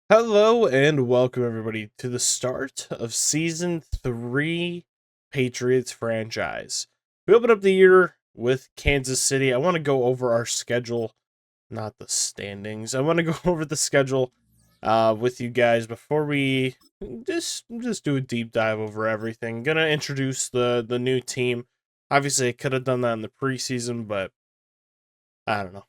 Hello and welcome everybody to the start of Season 3 Patriots franchise. We open up the year with Kansas City. I want to go over our schedule, not the standings. I want to go over the schedule with you guys before we just do a deep dive over everything. Gonna introduce the new team. Obviously, I could have done that in the preseason, but I don't know.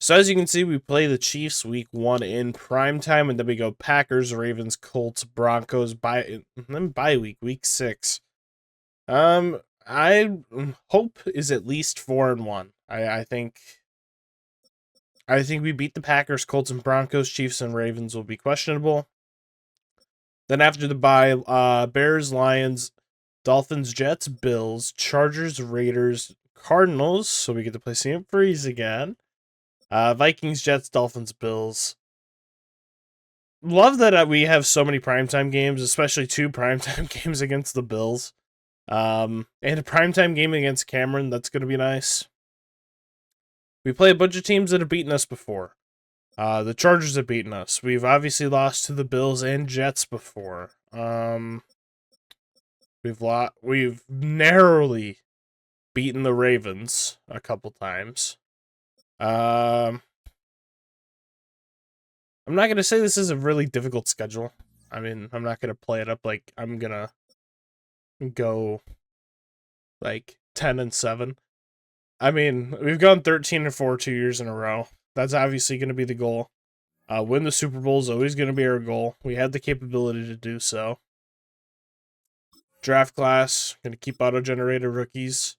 So as you can see, we play the Chiefs week 1 in prime time, and then we go Packers, Ravens, Colts, Broncos then bye week 6. I hope is at least 4-1. I think we beat the Packers, Colts, and Broncos. Chiefs and Ravens will be questionable. Then after the bye, Bears, Lions, Dolphins, Jets, Bills, Chargers, Raiders, Cardinals. So we get to play Sam Freeze again. Vikings, Jets, Dolphins, Bills. Love that we have so many primetime games, especially 2 primetime games against the Bills. And a primetime game against Cameron. That's going to be nice. We play a bunch of teams that have beaten us before. The Chargers have beaten us. We've obviously lost to the Bills and Jets before. We've narrowly beaten the Ravens a couple times. I'm not going to say this is a really difficult schedule. I mean, I'm not going to play it up like I'm going to go like 10-7. I mean, we've gone 13-4 2 years in a row. That's obviously going to be the goal. Win the Super Bowl is always going to be our goal. We had the capability to do so. Draft class, going to keep auto-generated rookies.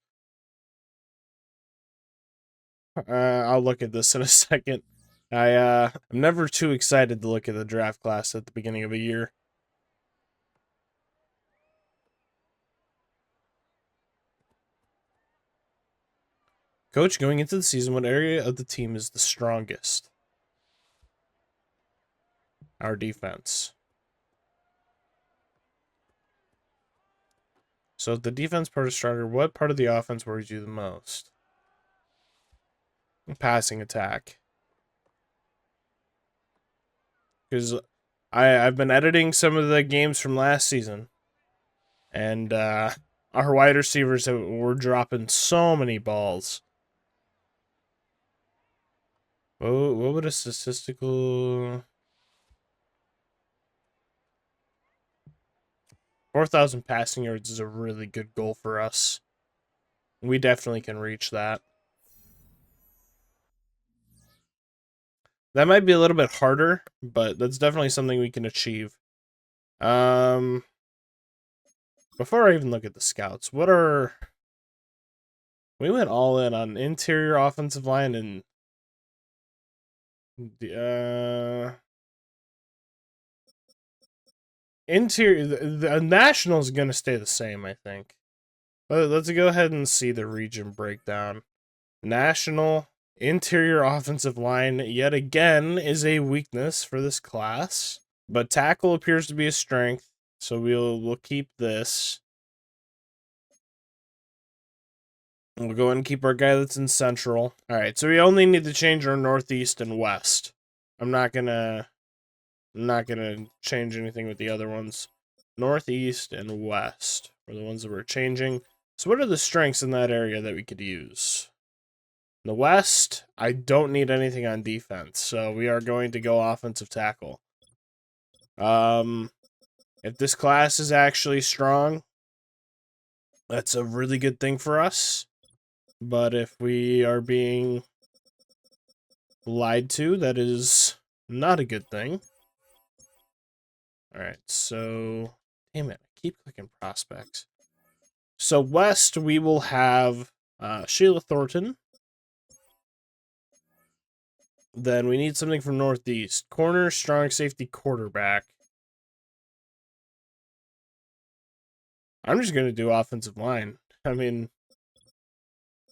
I'll look at this in a second. I'm never too excited to look at the draft class at the beginning of a year. Coach, going into the season, what area of the team is the strongest? Our defense. So if the defense part is stronger, what part of the offense worries you the most? Passing attack. Because I've been editing some of the games from last season, and our wide receivers were dropping so many balls. What would a statistical 4,000 passing yards is a really good goal for us. We definitely can reach that. That might be a little bit harder, but that's definitely something we can achieve. Before I even look at the scouts, we went all in on interior offensive line and interior. The national is going to stay the same, I think. But let's go ahead and see the region breakdown. National interior offensive line yet again is a weakness for this class, but tackle appears to be a strength, so we'll keep this. We'll go ahead and keep our guy that's in central. All right, so we only need to change our northeast and west. I'm not gonna change anything with the other ones. Northeast and west are the ones that we're changing. So what are the strengths in that area that we could use? In the west, I don't need anything on defense, so we are going to go offensive tackle. If this class is actually strong, that's a really good thing for us. But if we are being lied to, that is not a good thing. Alright, so damn it, I keep clicking prospects. So west, we will have Sheila Thornton. Then we need something from northeast. Corner, strong safety, quarterback. I'm just going to do offensive line. I mean,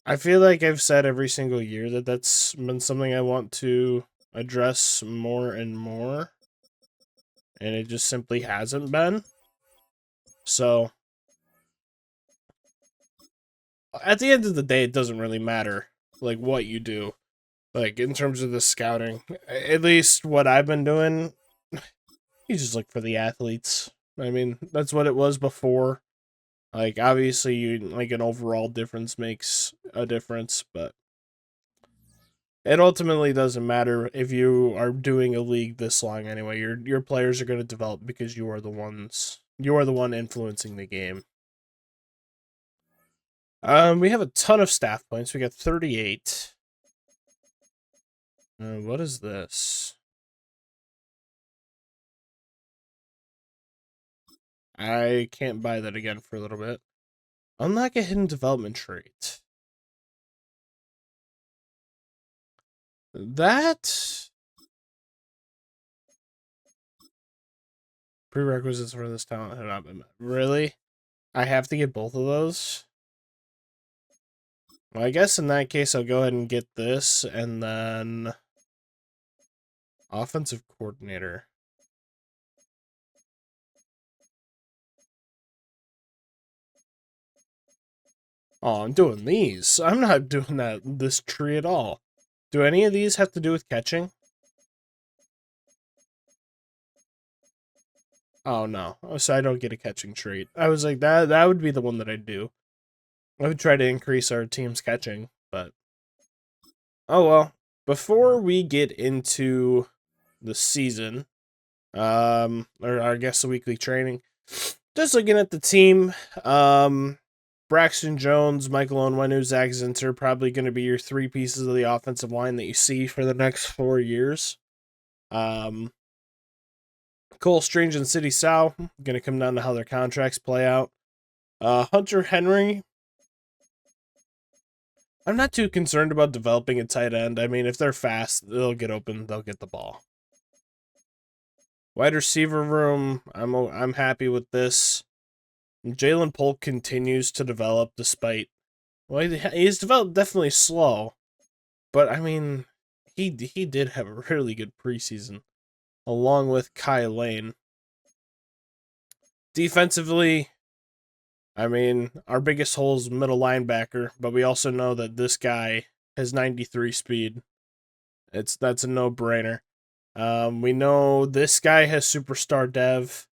I feel like I've said every single year that that's been something I want to address more and more. And it just simply hasn't been. So, at the end of the day, it doesn't really matter, like, what you do. Like, in terms of the scouting. At least what I've been doing, you just look for the athletes. I mean, that's what it was before. Like, obviously, like an overall difference makes a difference, but it ultimately doesn't matter if you are doing a league this long anyway. Your players are going to develop because you are the one influencing the game. We have a ton of staff points. We got 38. What is this? I can't buy that again for a little bit. Unlock a hidden development trait. That prerequisites for this talent have not been met. Really? I have to get both of those? Well, I guess in that case, I'll go ahead and get this, and then offensive coordinator. Oh, I'm doing these. I'm not doing this tree at all. Do any of these have to do with catching? Oh, no. So I don't get a catching trait. I was like, that would be the one that I'd do. I would try to increase our team's catching, but... Oh, well. Before we get into the season, or I guess the weekly training, just looking at the team, Braxton Jones, Michael Onwenu, Zach Zinter, probably going to be your three pieces of the offensive line that you see for the next 4 years. Cole Strange and City Sow, going to come down to how their contracts play out. Hunter Henry, I'm not too concerned about developing a tight end. I mean, if they're fast, they'll get open, they'll get the ball. Wide receiver room, I'm happy with this. Jalen Polk continues to develop despite, well, he's developed definitely slow, but I mean, he did have a really good preseason, along with Kai Lane. Defensively, I mean, our biggest hole is middle linebacker, but we also know that this guy has 93 speed. That's a no-brainer. We know this guy has superstar dev.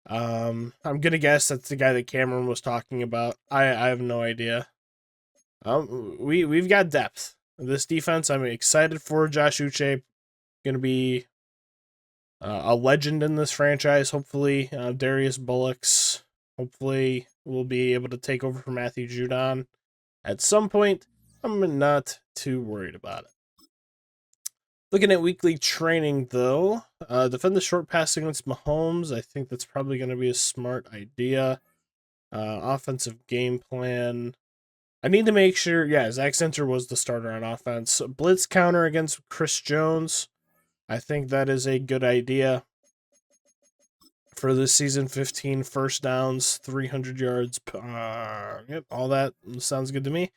I'm gonna guess that's the guy that Cameron was talking about. I have no idea. We've got depth. This defense, I'm excited for. Josh Uche, gonna be a legend in this franchise. Hopefully, Darius Bullocks. Hopefully, will be able to take over for Matthew Judon at some point. I'm not too worried about it. Looking at weekly training, though, defend the short pass against Mahomes. I think that's probably going to be a smart idea. Offensive game plan. I need to make sure, yeah, Zach Center was the starter on offense. Blitz counter against Chris Jones. I think that is a good idea for this season. 15 first downs, 300 yards. Yep, all that sounds good to me.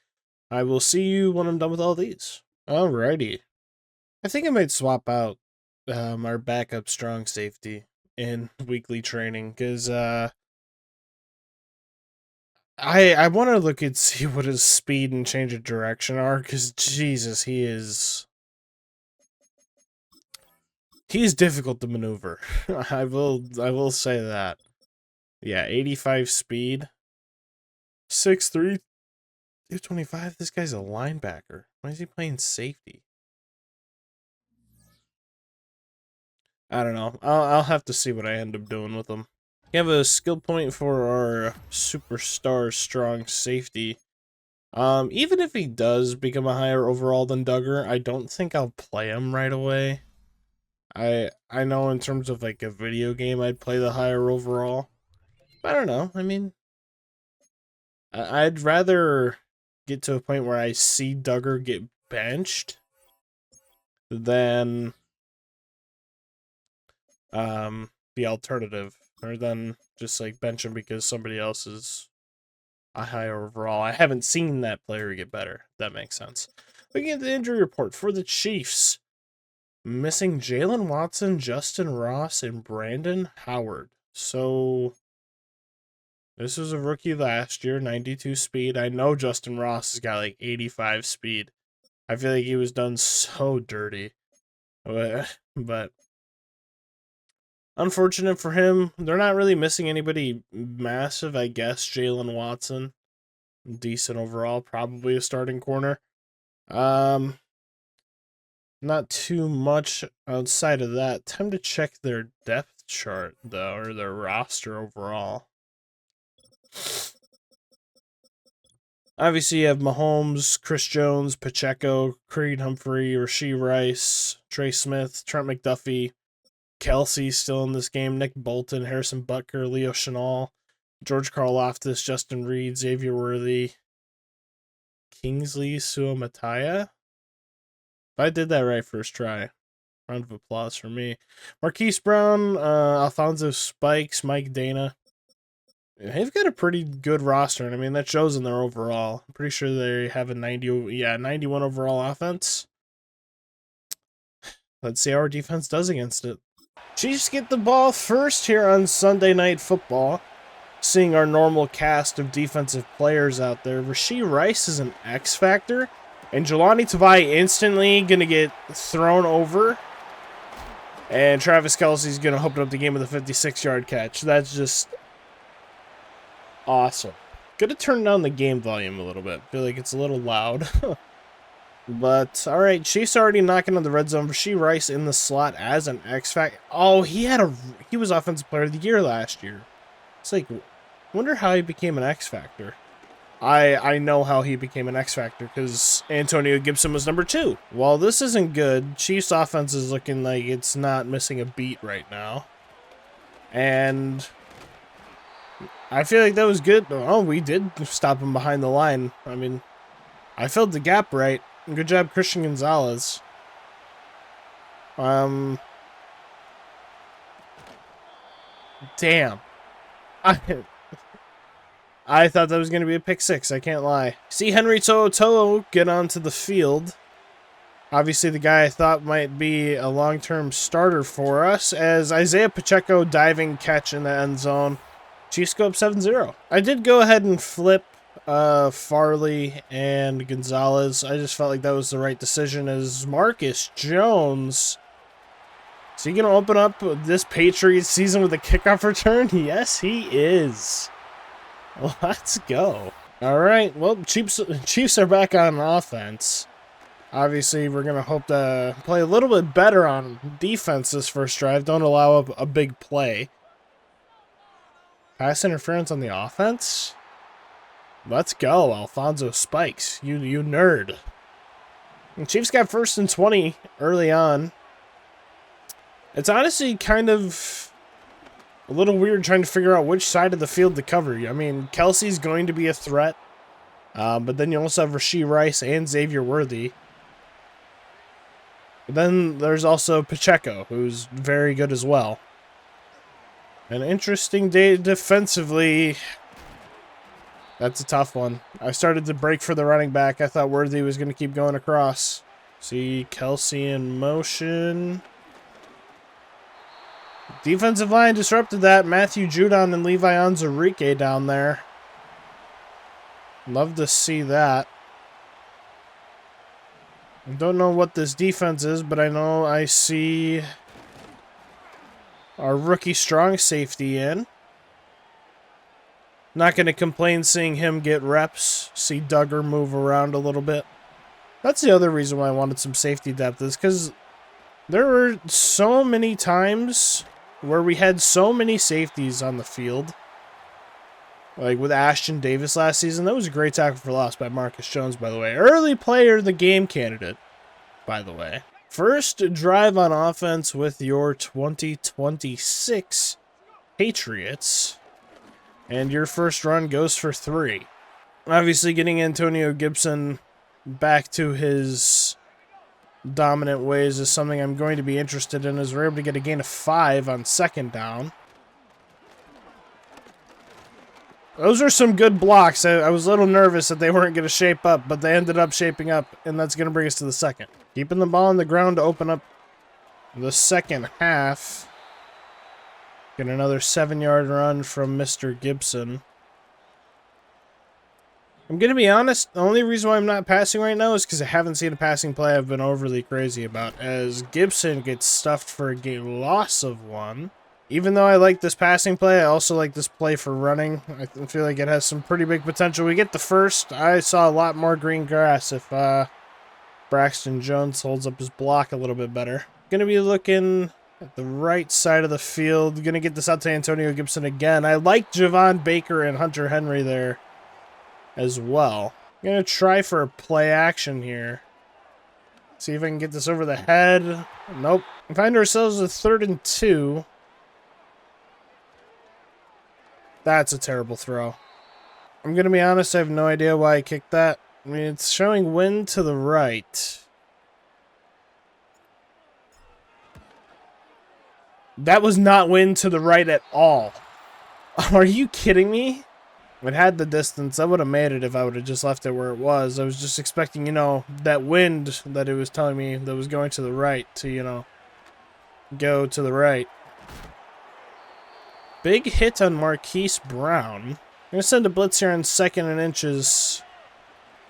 I will see you when I'm done with all these. Alrighty. I think I might swap out our backup strong safety in weekly training because I want to look and see what his speed and change of direction are because Jesus, he's difficult to maneuver. I will say that. Yeah, 85 speed, 6'3", 225. This guy's a linebacker. Why is he playing safety? I don't know. I'll have to see what I end up doing with him. We have a skill point for our superstar strong safety. Even if he does become a higher overall than Duggar, I don't think I'll play him right away. I know in terms of like a video game, I'd play the higher overall. But I don't know. I mean, I'd rather get to a point where I see Duggar get benched than the alternative, or than just like bench him because somebody else is a higher overall. I haven't seen that player get better. That makes sense. Looking at the injury report for the Chiefs, missing Jalen Watson, Justin Ross, and Brandon Howard. So this was a rookie last year, 92 speed. I know Justin Ross has got like 85 speed. I feel like he was done so dirty. But Unfortunate for him. They're not really missing anybody massive, I guess. Jalen Watson, decent overall, probably a starting corner. Not too much outside of that. Time to check their depth chart, though, or their roster overall. Obviously, you have Mahomes, Chris Jones, Pacheco, Creed Humphrey, Rashee Rice, Trey Smith, Trent McDuffie, Kelsey still in this game, Nick Bolton, Harrison Butker, Leo Chenal, George Karlaftis, Justin Reed, Xavier Worthy, Kingsley Suamataia. If I did that right first try, round of applause for me. Marquise Brown, Alfonso Spikes, Mike Dana. They've got a pretty good roster, and I mean, that shows in their overall. I'm pretty sure they have a 91 overall offense. Let's see how our defense does against it. Chiefs get the ball first here on Sunday Night Football. Seeing our normal cast of defensive players out there. Rashee Rice is an X factor, and Jelani Tavai instantly going to get thrown over. And Travis Kelce's going to open up the game with a 56-yard catch. That's just awesome. Gotta turn down the game volume a little bit. Feel like it's a little loud. But, alright, Chiefs already knocking on the red zone. Rashee Rice in the slot as an X-Factor. Oh, he was Offensive Player of the Year last year. It's like, wonder how he became an X-Factor. I know how he became an X-Factor, because Antonio Gibson was number 2. Well, this isn't good. Chiefs offense is looking like it's not missing a beat right now. And I feel like that was good. Oh, we did stop him behind the line. I mean, I filled the gap right. Good job, Christian Gonzalez. Damn. I thought that was going to be a pick 6. I can't lie. See Henry To'oTo'o get onto the field. Obviously, the guy I thought might be a long-term starter for us, as Isaiah Pacheco diving catch in the end zone. Chiefs go up 7-0. I did go ahead and flip Farley and Gonzalez. I just felt like that was the right decision, as Marcus Jones. Is he going to open up this Patriots season with a kickoff return? Yes, he is. Let's go. All right. Well, Chiefs are back on offense. Obviously, we're going to hope to play a little bit better on defense this first drive. Don't allow a big play. Pass interference on the offense? Let's go, Alfonso Spikes. You nerd. And Chiefs got 1st and 20 early on. It's honestly kind of a little weird trying to figure out which side of the field to cover. I mean, Kelsey's going to be a threat. But then you also have Rashee Rice and Xavier Worthy. But then there's also Pacheco, who's very good as well. An interesting day defensively. That's a tough one. I started to break for the running back. I thought Worthy was going to keep going across. See Kelsey in motion. Defensive line disrupted that. Matthew Judon and Levi Onwuzurike down there. Love to see that. I don't know what this defense is, but I know I see our rookie strong safety in. Not going to complain seeing him get reps. See Duggar move around a little bit. That's the other reason why I wanted some safety depth, is because there were so many times where we had so many safeties on the field. Like with Ashton Davis last season. That was a great tackle for loss by Marcus Jones, by the way. Early player of the game candidate, by the way. First drive on offense with your 2026 Patriots. And your first run goes for 3. Obviously, getting Antonio Gibson back to his dominant ways is something I'm going to be interested in, as we're able to get a gain of 5 on 2nd down. Those are some good blocks. I was a little nervous that they weren't going to shape up, but they ended up shaping up, and that's going to bring us to the 2nd. Keeping the ball on the ground to open up the second half. Get another 7-yard run from Mr. Gibson. I'm going to be honest, the only reason why I'm not passing right now is because I haven't seen a passing play I've been overly crazy about, as Gibson gets stuffed for a loss of 1. Even though I like this passing play, I also like this play for running. I feel like it has some pretty big potential. We get the first. I saw a lot more green grass if Braxton Jones holds up his block a little bit better. Going to be looking at the right side of the field. Going to get this out to Antonio Gibson again. I like Javon Baker and Hunter Henry there as well. I'm going to try for a play action here. See if I can get this over the head. Nope. We find ourselves with 3rd and 2. That's a terrible throw. I'm going to be honest, I have no idea why I kicked that. I mean, it's showing wind to the right. That was not wind to the right at all. Are you kidding me? It had the distance. I would have made it if I would have just left it where it was. I was just expecting, you know, that wind that it was telling me that was going to the right to, you know, go to the right. Big hit on Marquise Brown. I'm going to send a blitz here on 2nd and inches.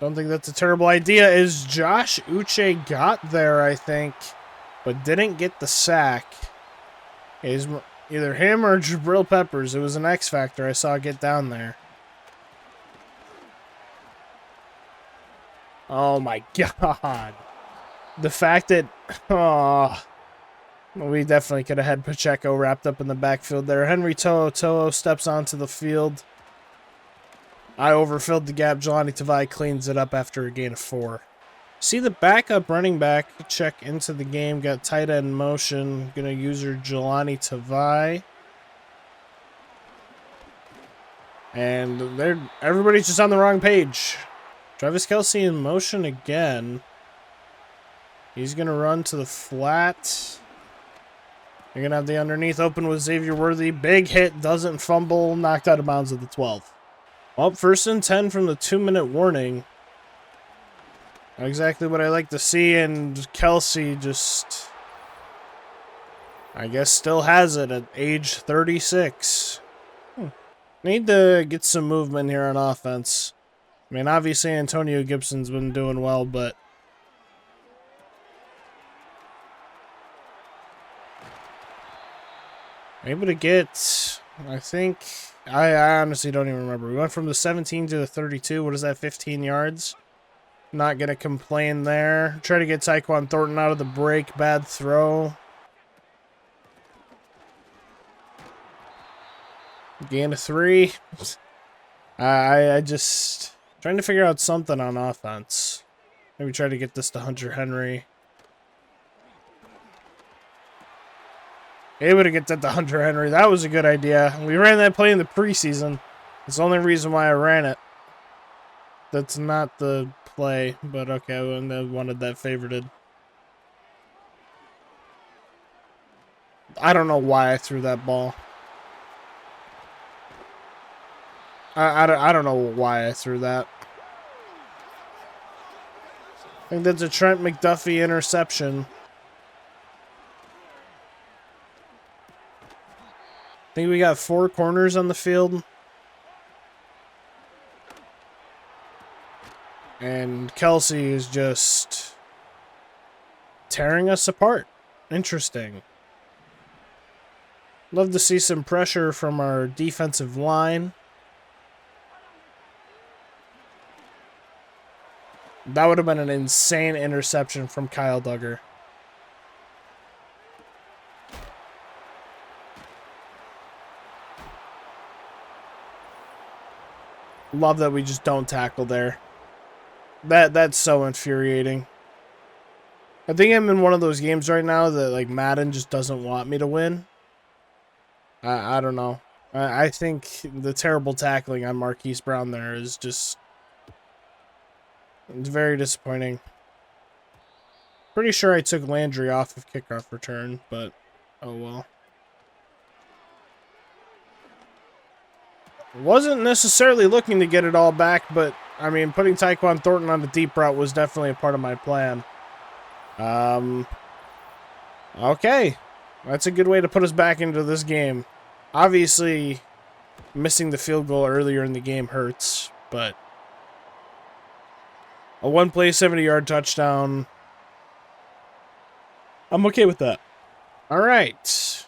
Don't think that's a terrible idea. Is Josh Uche got there, I think, but didn't get the sack. Is either him or Jabril Peppers. It was an X factor I saw get down there. Oh my god. The fact that... Oh, we definitely could have had Pacheco wrapped up in the backfield there. Henry Toho steps onto the field. I overfilled the gap. Jelani Tavai cleans it up after a gain of 4. See the backup running back check into the game. Got tight end motion. Gonna use her Jelani Tavai. And everybody's just on the wrong page. Travis Kelce in motion again. He's gonna run to the flat. You're gonna have the underneath open with Xavier Worthy. Big hit, doesn't fumble, knocked out of bounds at the 12. Well, 1st and 10 from the 2-minute warning. Not exactly what I like to see, and Kelce just, I guess, still has it at age 36. Need to get some movement here on offense. I mean, obviously Antonio Gibson's been doing well, but able to get, I think, I honestly don't even remember. We went from the 17 to the 32. What is that, 15 yards? Not going to complain there. Try to get Tyquan Thornton out of the break. Bad throw. Gain of 3. I just... Trying to figure out something on offense. Maybe try to get this to Hunter Henry. Able to get that to Hunter Henry. That was a good idea. We ran that play in the preseason. It's the only reason why I ran it. That's not the play, but okay, I wanted that favorited. I don't know why I threw that ball. I don't know why I threw that. I think that's a Trent McDuffie interception. I think we got 4 corners on the field. And Kelce is just tearing us apart. Interesting. Love to see some pressure from our defensive line. That would have been an insane interception from Kyle Duggar. Love that we just don't tackle there. That's so infuriating. I think I'm in one of those games right now that like Madden just doesn't want me to win. I don't know. I think the terrible tackling on Marquise Brown there is just... It's very disappointing. Pretty sure I took Landry off of kickoff return, but oh well. Wasn't necessarily looking to get it all back, but I mean, putting Tyquan Thornton on the deep route was definitely a part of my plan. Okay. That's a good way to put us back into this game. Obviously, missing the field goal earlier in the game hurts, but a one-play 70-yard touchdown, I'm okay with that. All right.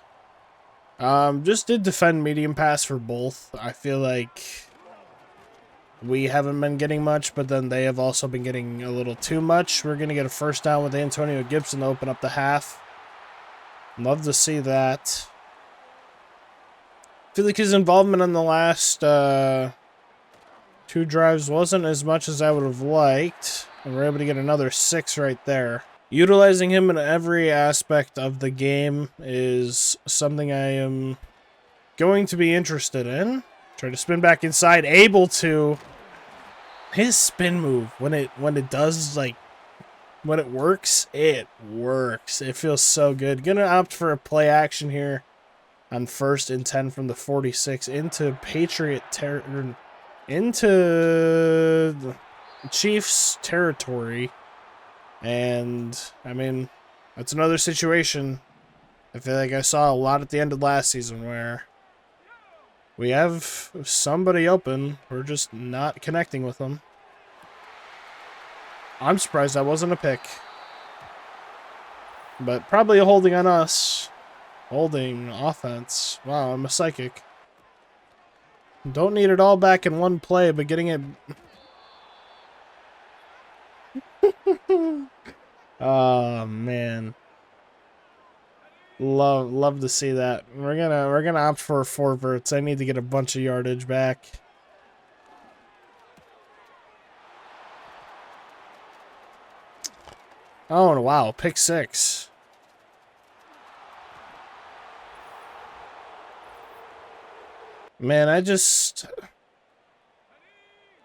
Just did defend medium pass for both. I feel like we haven't been getting much, but then they have also been getting a little too much. We're going to get a first down with Antonio Gibson to open up the half. Love to see that. I feel like his involvement in the last 2 drives wasn't as much as I would have liked. And we're able to get another 6 right there. Utilizing him in every aspect of the game is something I am going to be interested in. Try to spin back inside, able to. His spin move, when it does, like, when it works, it works. It feels so good. Gonna opt for a play action here on 1st and 10 from the 46 into into the Chiefs territory. And, I mean, that's another situation I feel like I saw a lot at the end of last season where we have somebody open, we're just not connecting with them. I'm surprised that wasn't a pick. But probably a holding on us. Holding offense. Wow, I'm a psychic. Don't need it all back in one play, but getting it... Oh, man. Love to see that. We're gonna opt for 4 verts. I need to get a bunch of yardage back. Oh, wow. Pick 6. Man, there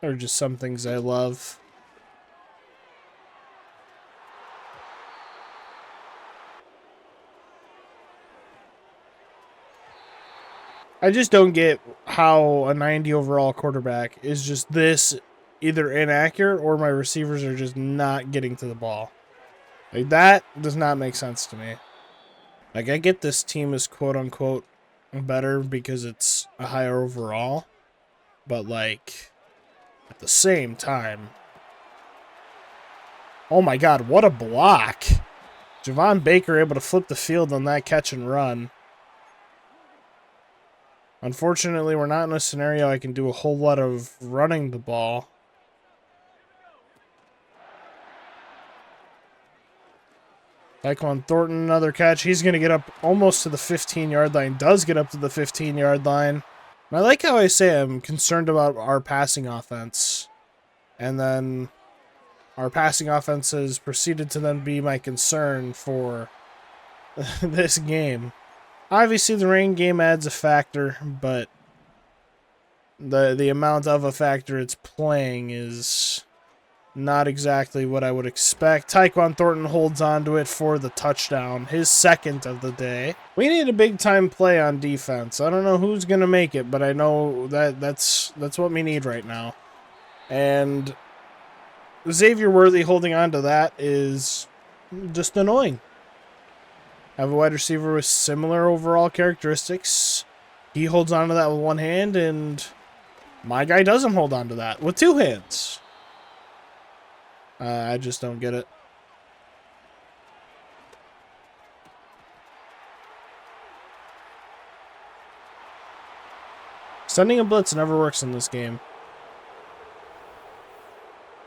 are just some things I love. I just don't get how a 90 overall quarterback is just this either inaccurate or my receivers are just not getting to the ball. Like, that does not make sense to me. Like, I get this team is quote-unquote better because it's a higher overall, but, like, at the same time... Oh my god, what a block! Javon Baker able to flip the field on that catch and run. Unfortunately, we're not in a scenario I can do a whole lot of running the ball. Tyquan Thornton, another catch. He's going to get up almost to the 15-yard line. Does get up to the 15-yard line. And I like how I say I'm concerned about our passing offense. And then our passing offense has proceeded to then be my concern for this game. Obviously, the rain game adds a factor, but the amount of a factor it's playing is not exactly what I would expect. Tyquan Thornton holds on to it for the touchdown, his 2nd of the day. We need a big-time play on defense. I don't know who's going to make it, but I know that's what we need right now. And Xavier Worthy holding on to that is just annoying. Have a wide receiver with similar overall characteristics. He holds on to that with one hand, and my guy doesn't hold on to that with 2 hands. I just don't get it. Sending a blitz never works in this game.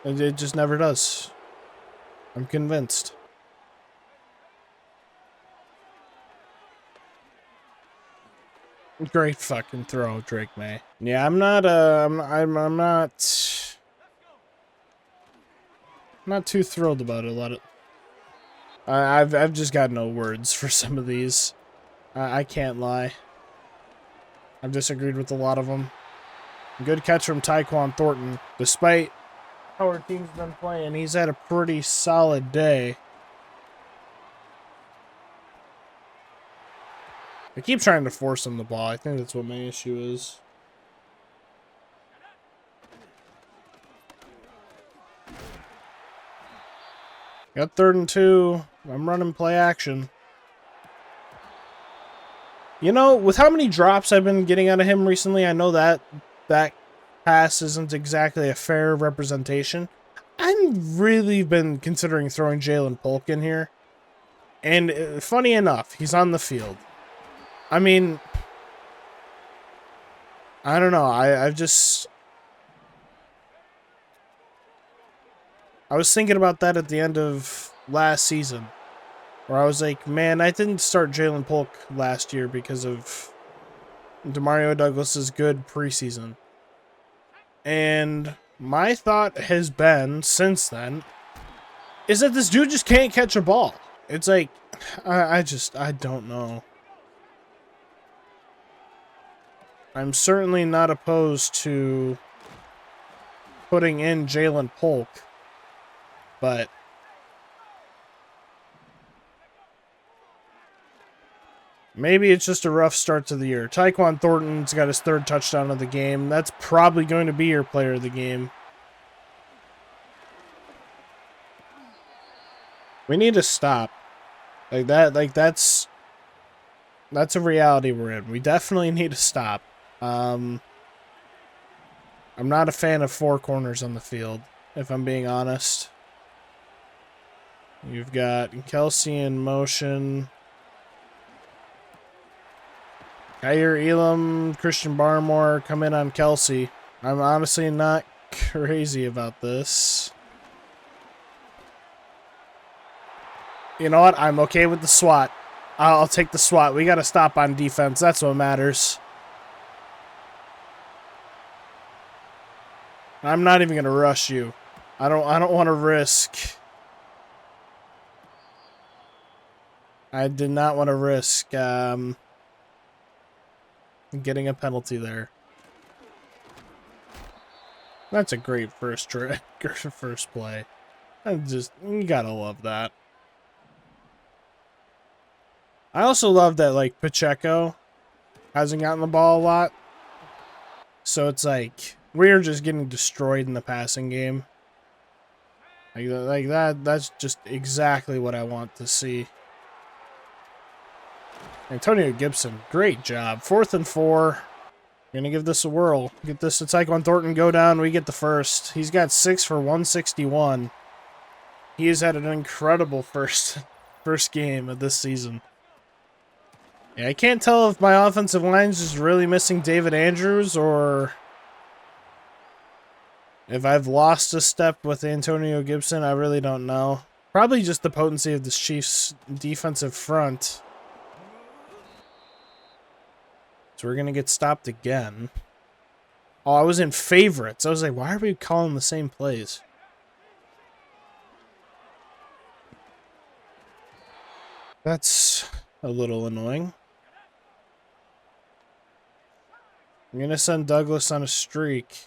It just never does. I'm convinced. Great fucking throw, Drake May. Yeah, I'm not too thrilled about it. I've just got no words for some of these. I can't lie. I've disagreed with a lot of them. Good catch from Tyquan Thornton. Despite how our team's been playing, he's had a pretty solid day. I keep trying to force him the ball. I think that's what my issue is. Got 3rd and 2. I'm running play action. You know, with how many drops I've been getting out of him recently, I know that pass isn't exactly a fair representation. I've really been considering throwing Jalen Polk in here. And funny enough, he's on the field. I mean, I don't know. I was thinking about that at the end of last season, where I was like, man, I didn't start Jalen Polk last year because of Demario Douglas's good preseason. And my thought has been, since then, is that this dude just can't catch a ball. It's like, I don't know. I'm certainly not opposed to putting in Jalen Polk, but maybe it's just a rough start to the year. Tyquan Thornton's got his 3rd touchdown of the game. That's probably going to be your player of the game. We need to stop. That's a reality we're in. We definitely need to stop. I'm not a fan of 4 corners on the field, if I'm being honest. You've got Kelsey in motion. Kyer Elam, Christian Barmore come in on Kelsey. I'm honestly not crazy about this. You know what? I'm okay with the SWAT. I'll take the SWAT. We got to stop on defense. That's what matters. I'm not even going to rush you. I don't want to risk. I did not want to risk getting a penalty there. That's a great first play. You gotta love that. I also love that, like, Pacheco hasn't gotten the ball a lot. So it's like, we're just getting destroyed in the passing game. Like that's just exactly what I want to see. Antonio Gibson, great job. 4th and 4. Gonna give this a whirl. Get this to Tyquan Thornton, go down, we get the first. He's got 6 for 161. He has had an incredible first game of this season. Yeah, I can't tell if my offensive line's just really missing David Andrews or if I've lost a step with Antonio Gibson. I really don't know. Probably just the potency of this Chiefs defensive front. So we're going to get stopped again. Oh, I was in favorites. I was like, why are we calling the same plays? That's a little annoying. I'm going to send Douglas on a streak.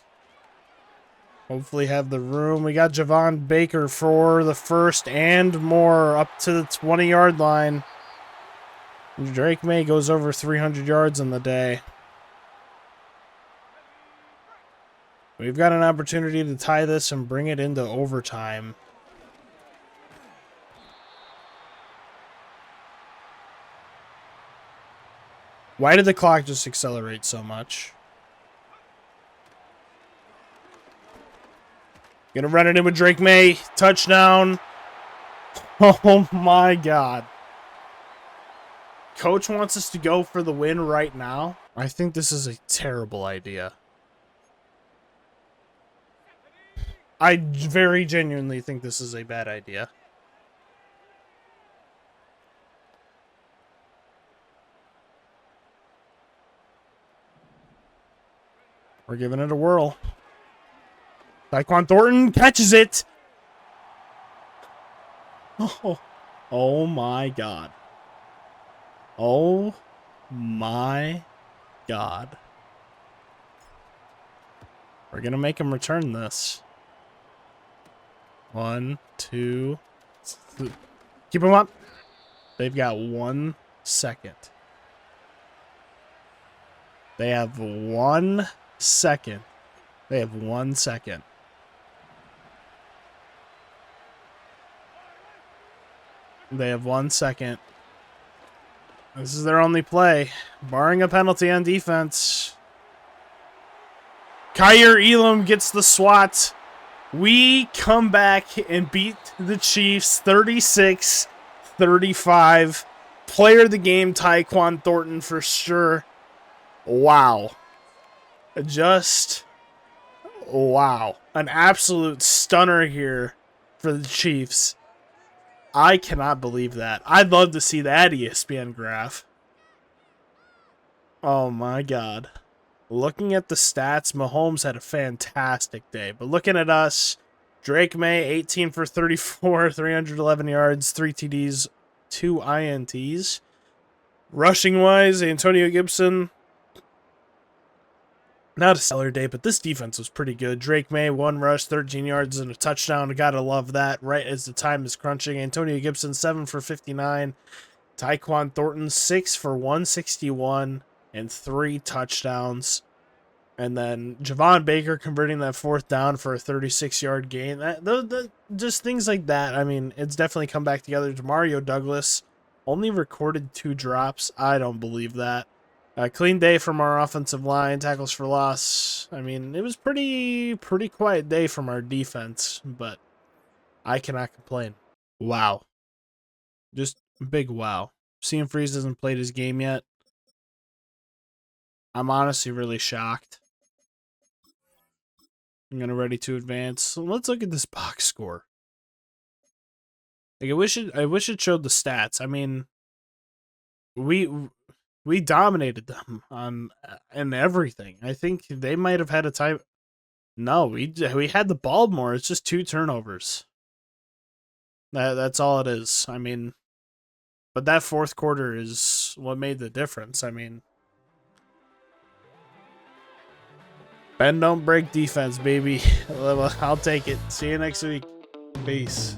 Hopefully have the room. We got Javon Baker for the first and more up to the 20-yard line. Drake May goes over 300 yards in the day. We've got an opportunity to tie this and bring it into overtime. Why did the clock just accelerate so much? Gonna run it in with Drake May. Touchdown. Oh my God. Coach wants us to go for the win right now. I think this is a terrible idea. I very genuinely think this is a bad idea. We're giving it a whirl. Tyquan Thornton catches it. Oh my God. Oh my God. We're going to make him return this. 1, 2, 3. Keep him up. They've got 1 second. They have 1 second. They have 1 second. They have 1 second. This is their only play. Barring a penalty on defense. Kyer Elam gets the SWAT. We come back and beat the Chiefs 36-35. Player of the game, Tyquan Thornton for sure. Wow. Just wow. An absolute stunner here for the Chiefs. I cannot believe that. I'd love to see that ESPN graph. Oh my god. Looking at the stats, Mahomes had a fantastic day. But looking at us, Drake May, 18 for 34, 311 yards, 3 TDs, 2 INTs. Rushing wise, Antonio Gibson, not a stellar day, but this defense was pretty good. Drake May, 1 rush, 13 yards, and a touchdown. Gotta love that right as the time is crunching. Antonio Gibson, 7 for 59. Tyquan Thornton, 6 for 161 and 3 touchdowns. And then Javon Baker converting that 4th down for a 36-yard gain. Just things like that. I mean, it's definitely come back together. Demario Douglas only recorded 2 drops. I don't believe that. Clean day from our offensive line. Tackles for loss. I mean, it was pretty quiet day from our defense, but I cannot complain. Wow. Just big wow. Seeing Freeze hasn't played his game yet. I'm honestly really shocked. I'm gonna ready to advance. So let's look at this box score. Like I wish it showed the stats. I mean, we dominated them on and everything. I think they might have had a time. No, we had the ball more. It's just 2 turnovers. That's all it is. I mean, but that 4th quarter is what made the difference. I mean, bend don't break defense, baby. I'll take it. See you next week. Peace.